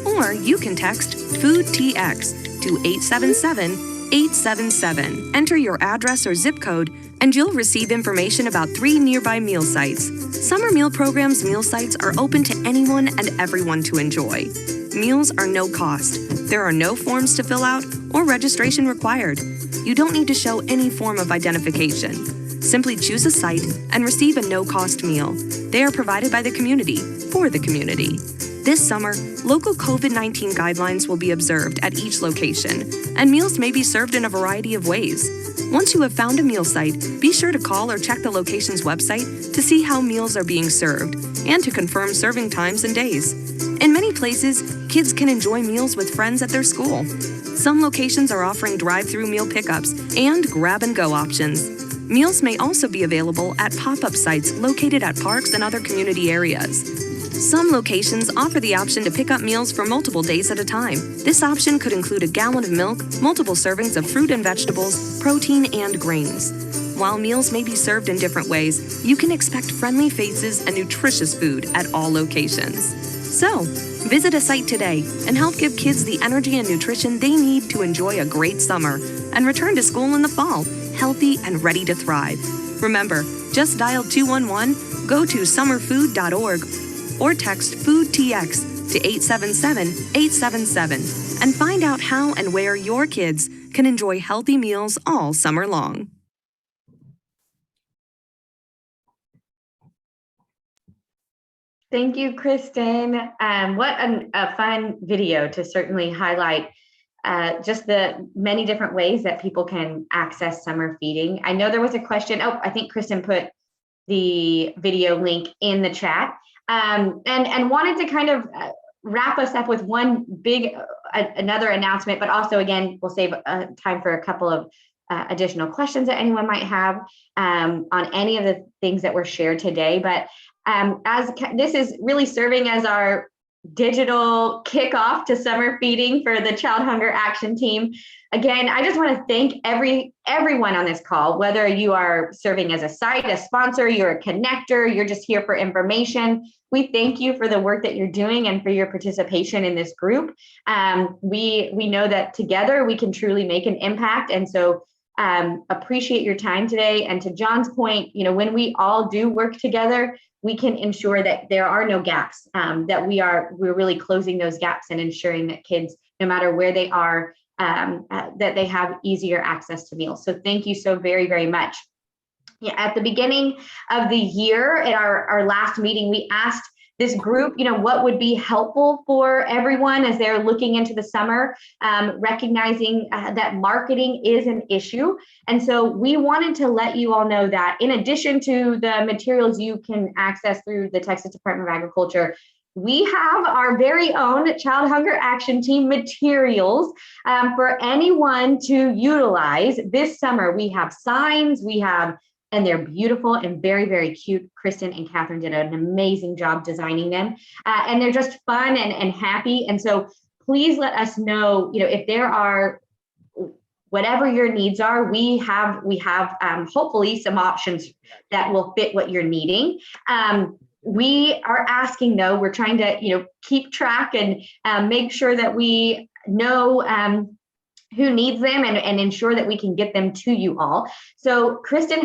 Or you can text FOODTX to 877. Enter your address or zip code, and you'll receive information about 3 nearby meal sites. Summer Meal Program's meal sites are open to anyone and everyone to enjoy. Meals are no cost. There are no forms to fill out or registration required. You don't need to show any form of identification. Simply choose a site and receive a no-cost meal. They are provided by the community, for the community. This summer, local COVID-19 guidelines will be observed at each location, and meals may be served in a variety of ways. Once you have found a meal site, be sure to call or check the location's website to see how meals are being served and to confirm serving times and days. In many places, kids can enjoy meals with friends at their school. Some locations are offering drive-through meal pickups and grab-and-go options. Meals may also be available at pop-up sites located at parks and other community areas. Some locations offer the option to pick up meals for multiple days at a time. This option could include a gallon of milk, multiple servings of fruit and vegetables, protein, and grains. While meals may be served in different ways, you can expect friendly faces and nutritious food at all locations. So, visit a site today and help give kids the energy and nutrition they need to enjoy a great summer and return to school in the fall, healthy and ready to thrive. Remember, just dial 211, go to summerfood.org, or text FOODTX to 877-877 and find out how and where your kids can enjoy healthy meals all summer long. Thank you, Kristen. What a fun video to certainly highlight just the many different ways that people can access summer feeding. I know there was a question. Oh, I think Kristen put the video link in the chat. And wanted to kind of wrap us up with one big, another announcement, but also, again, we'll save time for a couple of additional questions that anyone might have on any of the things that were shared today. But as this is really serving as our digital kickoff to summer feeding for the Child Hunger Action Team. Again, I just want to thank everyone on this call, whether you are serving as a site, a sponsor, you're a connector, you're just here for information. We thank you for the work that you're doing and for your participation in this group. We know that together we can truly make an impact. And so appreciate your time today. And to John's point, when we all do work together, we can ensure that there are no gaps, that we're really closing those gaps and ensuring that kids, no matter where they are, that they have easier access to meals. So thank you so very, very much. Yeah, at the beginning of the year, at our last meeting, we asked this group, what would be helpful for everyone as they're looking into the summer, recognizing that marketing is an issue. And so we wanted to let you all know that in addition to the materials you can access through the Texas Department of Agriculture, we have our very own Child Hunger Action Team materials for anyone to utilize this summer. We have signs, and they're beautiful and very, very cute. Kristen and Catherine did an amazing job designing them. And they're just fun and happy. And so please let us know, if there are, whatever your needs are, we have hopefully some options that will fit what you're needing. We are asking though, we're trying to, keep track and make sure that we know who needs them and ensure that we can get them to you all. So Kristen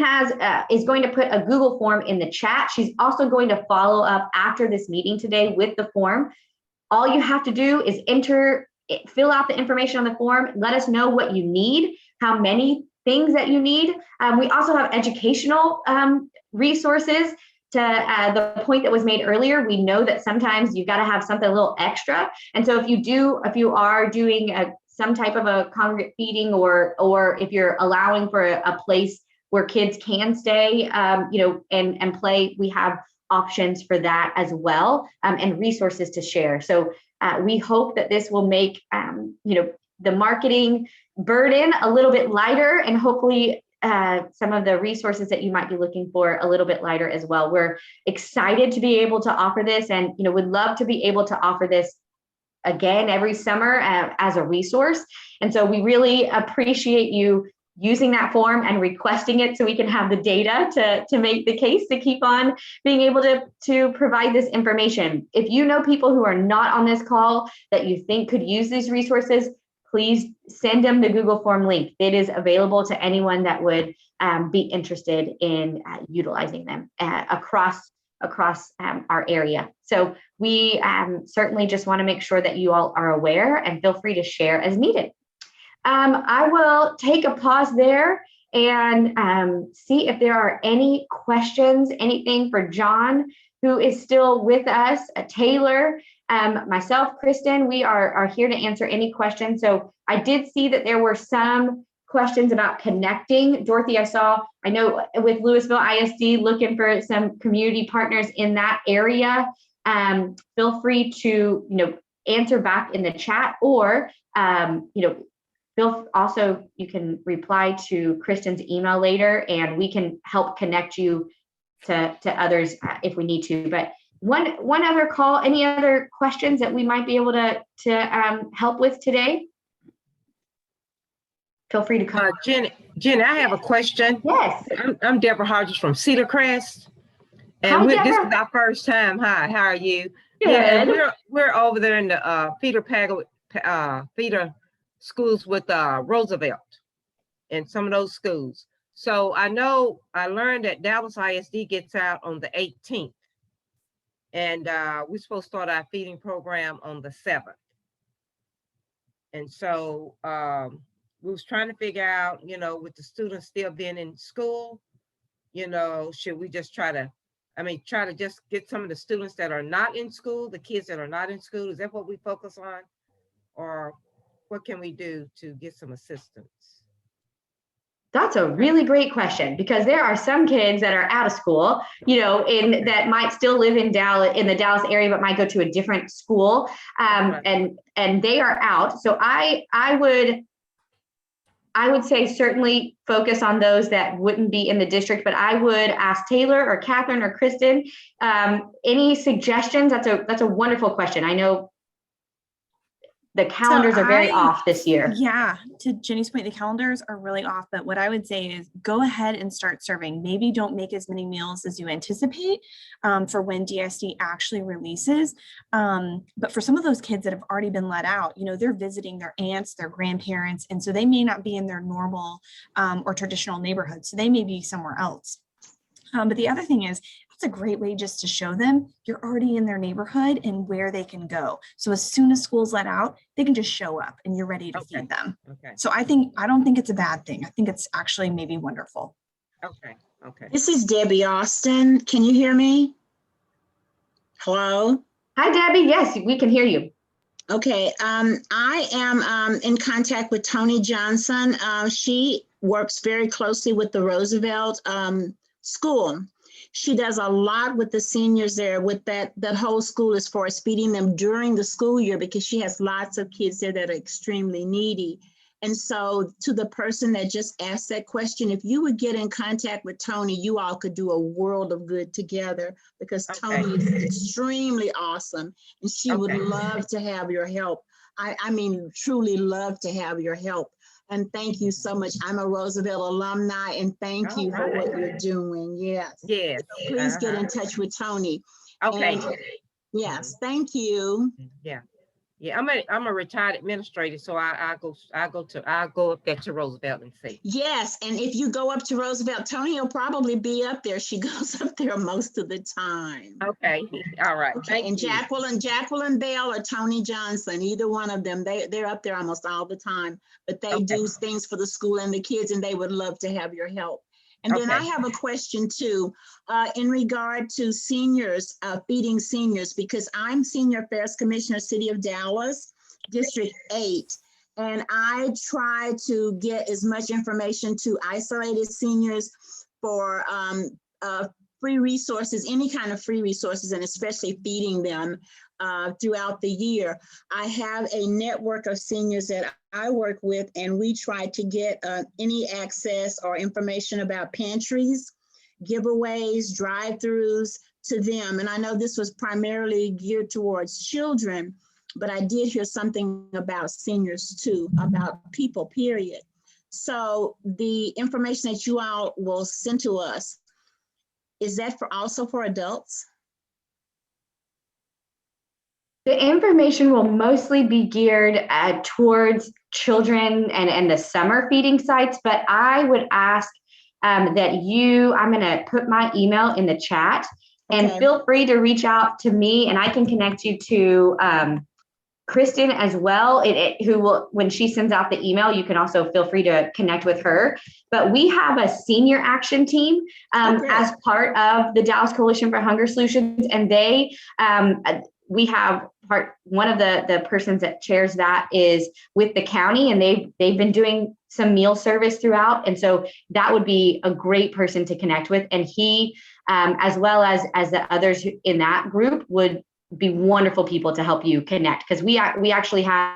is going to put a Google form in the chat. She's also going to follow up after this meeting today with the form. All you have to do is fill out the information on the form, let us know what you need, how many things that you need. We also have educational resources. To the point that was made earlier, we know that sometimes you've got to have something a little extra. And so if you are doing some type of a congregate feeding, or if you're allowing for a place where kids can stay, and play, we have options for that as well, and resources to share. So we hope that this will make, the marketing burden a little bit lighter, and hopefully some of the resources that you might be looking for a little bit lighter as well. We're excited to be able to offer this, and would love to be able to offer this again every summer as a resource. And so we really appreciate you using that form and requesting it so we can have the data to make the case to keep on being able to provide this information. If you know people who are not on this call that you think could use these resources, please send them the Google form link. It is available to anyone that would be interested in utilizing them across our area. So we certainly just want to make sure that you all are aware, and feel free to share as needed. I will take a pause there and see if there are any questions, anything for John, who is still with us, Taylor, myself, Kristen. We are here to answer any questions. So I did see that there were some questions about connecting. Dorothy, I know with Louisville ISD looking for some community partners in that area. Feel free to, answer back in the chat, or, you can reply to Kristen's email later, and we can help connect you to others if we need to. But one other call, any other questions that we might be able to help with today? Feel free to come. Jen, I have a question. Yes. I'm Deborah Hodges from Cedar Crest. And Hi, this is our first time. Hi, how are you? Good. Yeah, and we're over there in the feeder schools with Roosevelt and some of those schools. So I learned that Dallas ISD gets out on the 18th. And we're supposed to start our feeding program on the 7th. And so we was trying to figure out, with the students still being in school, should we just try to just get some of the students that are not in school, the kids that are not in school? Is that what we focus on? Or what can we do to get some assistance? That's a really great question, because there are some kids that are out of school, that might still live in the Dallas area, but might go to a different school, and they are out. So I would say certainly focus on those that wouldn't be in the district, but I would ask Taylor or Catherine or Kristen, any suggestions? That's a wonderful question. I know the calendars are very off this year. Yeah, to Jenny's point, the calendars are really off, but what I would say is go ahead and start serving. Maybe don't make as many meals as you anticipate for when DSD actually releases. But for some of those kids that have already been let out, they're visiting their aunts, their grandparents, and so they may not be in their normal or traditional neighborhood. So they may be somewhere else. But the other thing is, it's a great way just to show them you're already in their neighborhood and where they can go. So as soon as school's let out, they can just show up and you're ready to feed them. Okay. So I don't think it's a bad thing. I think it's actually maybe wonderful. Okay. This is Debbie Austin. Can you hear me? Hello? Hi, Debbie. Yes, we can hear you. Okay. I am in contact with Tony Johnson. She works very closely with the Roosevelt school. She does a lot with the seniors there, with that whole school, as far as feeding them during the school year, because she has lots of kids there that are extremely needy. And so to the person that just asked that question, if you would get in contact with Tony, you all could do a world of good together, because Tony is extremely awesome and she would love to have your help. I mean, truly love to have your help. And thank you so much. I'm a Roosevelt alumni, and thank you for what you're doing. Yes. Yes. So please get in touch with Tony. Okay. And, yes. Thank you. Yeah. Yeah. I'm a retired administrator, so I go up there to Roosevelt and see. Yes. And if you go up to Roosevelt, Tony will probably be up there. She goes up there most of the time. Okay. All right. Okay. And Jacqueline Bell or Tony Johnson, either one of them, they're up there almost all the time, but they do things for the school and the kids, and they would love to have your help. And then I have a question too, in regard to seniors, feeding seniors, because I'm Senior Affairs Commissioner, City of Dallas, District 8. And I try to get as much information to isolated seniors for free resources, any kind of free resources, and especially feeding them throughout the year. I have a network of seniors that I work with, and we try to get any access or information about pantries, giveaways, drive-throughs to them. And I know this was primarily geared towards children, but I did hear something about seniors too, about people, period. So the information that you all will send to us, is that also for adults? The information will mostly be geared towards children and the summer feeding sites, but I would ask I'm going to put my email in the chat, and feel free to reach out to me, and I can connect you to Kristen as well, who will, when she sends out the email, you can also feel free to connect with her. But we have a senior action team as part of the Dallas Coalition for Hunger Solutions, and we have one of the persons that chairs that is with the county, and they've been doing some meal service throughout, and so that would be a great person to connect with, and he as well as the others in that group would be wonderful people to help you connect, because we actually had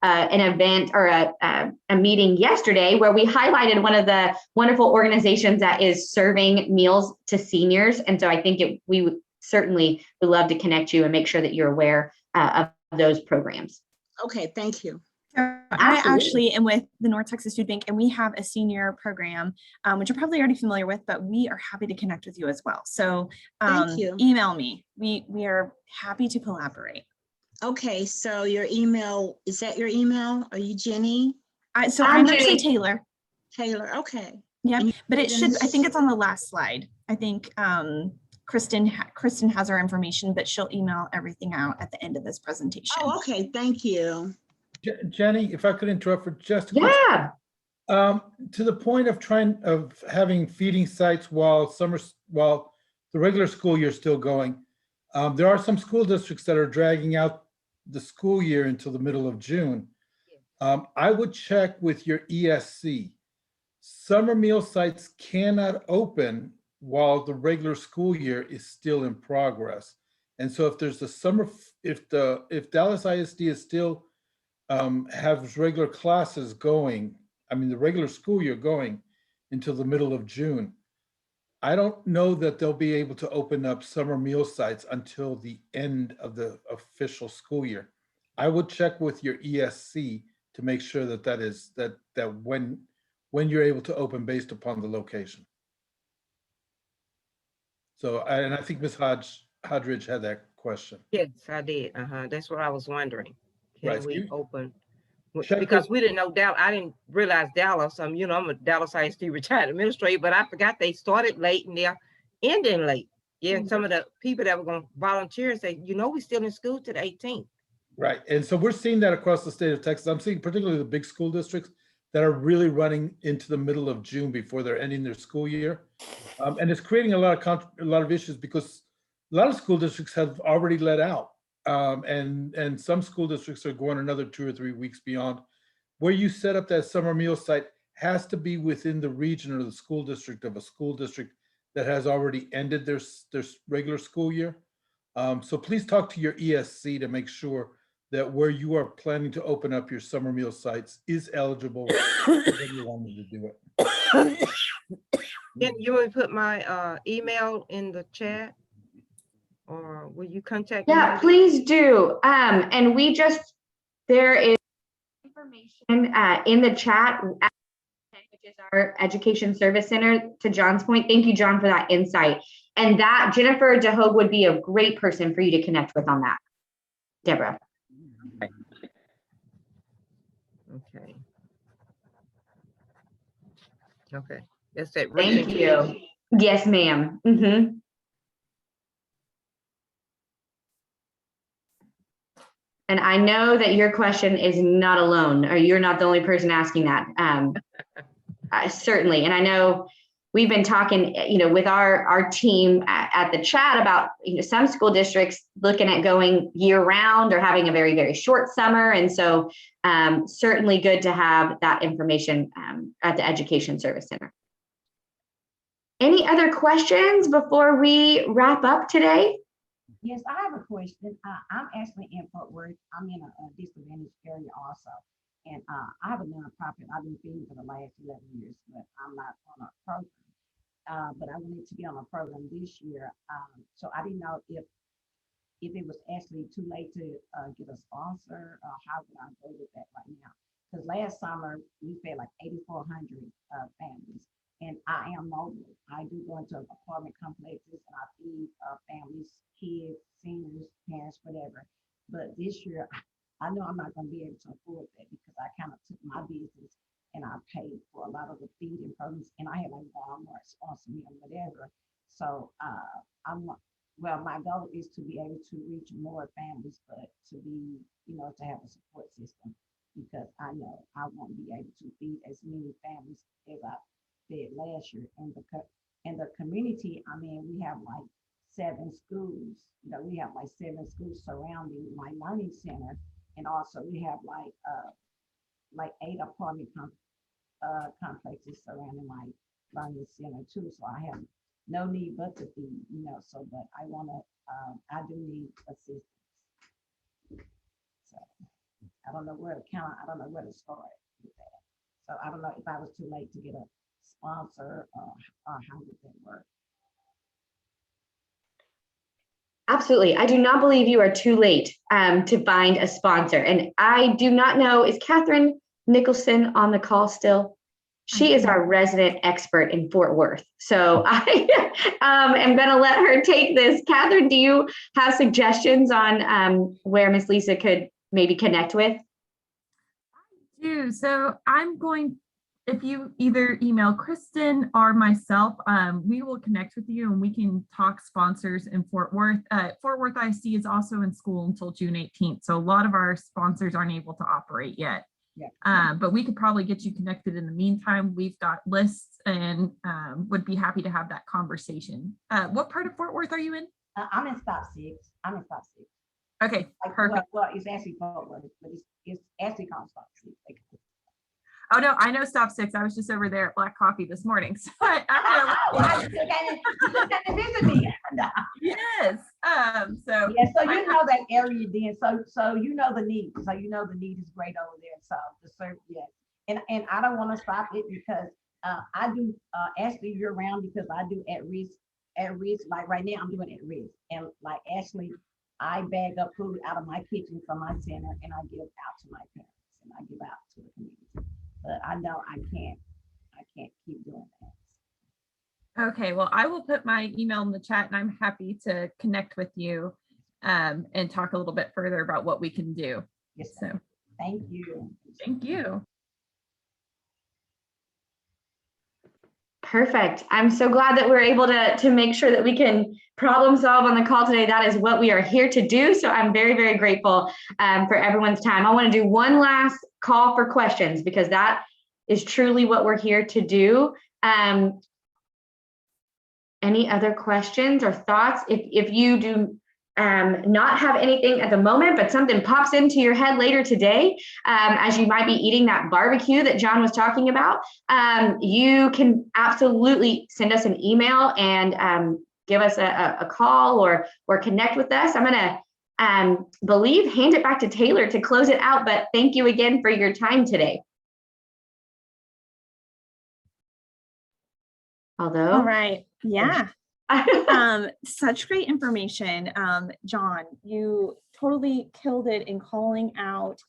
an event or a meeting yesterday where we highlighted one of the wonderful organizations that is serving meals to seniors, and so I think we would certainly would love to connect you and make sure that you're aware of those programs. Okay, thank you. I actually am with the North Texas Food Bank, and we have a senior program, which you're probably already familiar with, but we are happy to connect with you as well. So thank you. Email me. We are happy to collaborate. Okay, so your email, is that your email? Are you Jenny? So I'm actually Taylor. Taylor, okay. Yeah, but it should, I think it's on the last slide. I think Kristen has our information, but she'll email everything out at the end of this presentation. Oh, okay, thank you. Jenny, if I could interrupt for just a quick second. To the point of having feeding sites while the regular school year is still going, there are some school districts that are dragging out the school year until the middle of June. I would check with your ESC. Summer meal sites cannot open while the regular school year is still in progress. And so if there's if Dallas ISD is still have regular classes going, the regular school year going until the middle of June, I don't know that they'll be able to open up summer meal sites until the end of the official school year. I would check with your ESC to make sure that when you're able to open based upon the location. So, and I think Ms. Hodridge had that question. Yes, I did. That's what I was wondering. Can we open? Check because we didn't know Dallas. I didn't realize Dallas. I'm a Dallas ISD retired administrator, but I forgot they started late and they're ending late. Yeah, and some of the people that were going to volunteer say, we're still in school to the 18th. Right, and so we're seeing that across the state of Texas. I'm seeing particularly the big school districts that are really running into the middle of June before they're ending their school year, and it's creating a lot of issues because a lot of school districts have already let out. And some school districts are going another 2 or 3 weeks beyond. Where you set up that summer meal site has to be within the region or the school district of a school district that has already ended their regular school year. So please talk to your ESC to make sure that where you are planning to open up your summer meal sites is eligible when you wanted to do it. Can you put my email in the chat? Or will you contact me? Yeah, please do. And there is information in the chat, which is our Education Service Center, to John's point. Thank you, John, for that insight. And that Jennifer DeHogue would be a great person for you to connect with on that. Deborah. Okay. Okay. That's it. Thank you. Yes, ma'am. Mm-hmm. And I know that your question is not alone, or you're not the only person asking that. Certainly. And I know we've been talking, with our team at the chat about, some school districts looking at going year round or having a very, very short summer. And so certainly good to have that information at the Education Service Center. Any other questions before we wrap up today? Yes, I have a question. I'm actually in Fort Worth. I'm in a disadvantaged area also. And I have a nonprofit. I've been feeding for the last 11 years, but I'm not on a program. But I wanted to be on a program this year. So I didn't know if it was actually too late to get a sponsor, how would I go with that right now? Because last summer we fed like 8,400 families. And I am mobile. I do go into apartment complexes and I feed families, kids, seniors, parents, whatever. But this year, I know I'm not gonna be able to afford that because I kind of took my business and I paid for a lot of the feeding programs, and I had like Walmart sponsor me or whatever. So well, my goal is to be able to reach more families, but to be, to have a support system, because I know I won't be able to feed as many families as I did last year. And the community, I mean, we have like 7 schools. We have like 7 schools surrounding my learning center, and also we have like 8 apartment complexes surrounding my learning center too. So I have no need but to feed, so, but I do need assistance. So I don't know where to count. I don't know where to start with that. So I don't know if I was too late to get a sponsor or how would that work? Absolutely. I do not believe you are too late to find a sponsor. And I do not know, is Catherine Nicholson on the call still? She is our resident expert in Fort Worth. So I am going to let her take this. Catherine, do you have suggestions on where Miss Lisa could maybe connect with? I do. So I'm going, if you either email Kristen or myself, we will connect with you and we can talk sponsors in Fort Worth. Fort Worth IC is also in school until June 18th. So a lot of our sponsors aren't able to operate yet. Yeah. But we could probably get you connected in the meantime. We've got lists and would be happy to have that conversation. What part of Fort Worth are you in? I'm in Stop 6. Okay, perfect. Well, it's actually Fort Worth, but it's actually called Stop 6. Oh no, I know Stop 6. I was just over there at Black Coffee this morning. So yes. So yeah, so you know that area then. So you know the need. So you know the need is great over there. So the service, yeah. And I don't want to stop it because I do actually year round because I do at risk. Like right now I'm doing at risk. And like actually I bag up food out of my kitchen from my center and I give out to my parents and I give out to the community. But I know I can't keep doing that. Okay, well, I will put my email in the chat and I'm happy to connect with you and talk a little bit further about what we can do. Yes, so thank you. Thank you. Perfect. I'm so glad that we're able to make sure that we can problem solve on the call today. That is what we are here to do. So I'm very, very grateful for everyone's time. I want to do one last call for questions because that is truly what we're here to do. Any other questions or thoughts? If you do not have anything at the moment, but something pops into your head later today, as you might be eating that barbecue that John was talking about, you can absolutely send us an email and give us a call or connect with us. I'm gonna hand it back to Taylor to close it out, but thank you again for your time today. Although, all right, yeah. Such great information. John, you totally killed it in calling out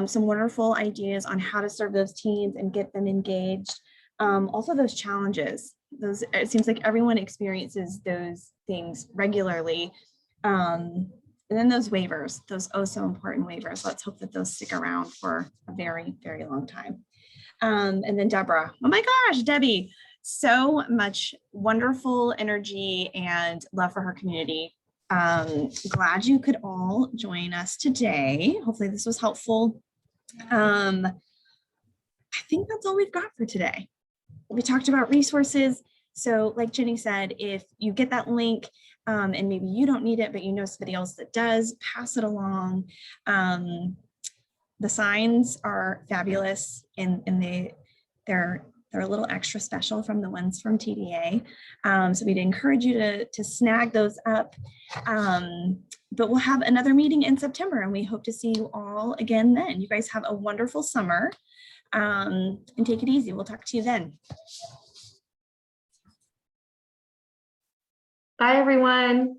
some wonderful ideas on how to serve those teens and get them engaged. Also those challenges, it seems like everyone experiences those things regularly. And then those waivers, those oh so important waivers. Let's hope that those stick around for a very, very long time. And then Deborah, oh my gosh, Debbie, so much wonderful energy and love for her community. Glad you could all join us today. Hopefully this was helpful. I think that's all we've got for today. We talked about resources. So like Jenny said, if you get that link and maybe you don't need it, but you know somebody else that does, pass it along. The signs are fabulous and they're a little extra special from the ones from TDA. So we'd encourage you to snag those up. But we'll have another meeting in September and we hope to see you all again then. You guys have a wonderful summer and take it easy. We'll talk to you then. Bye, everyone.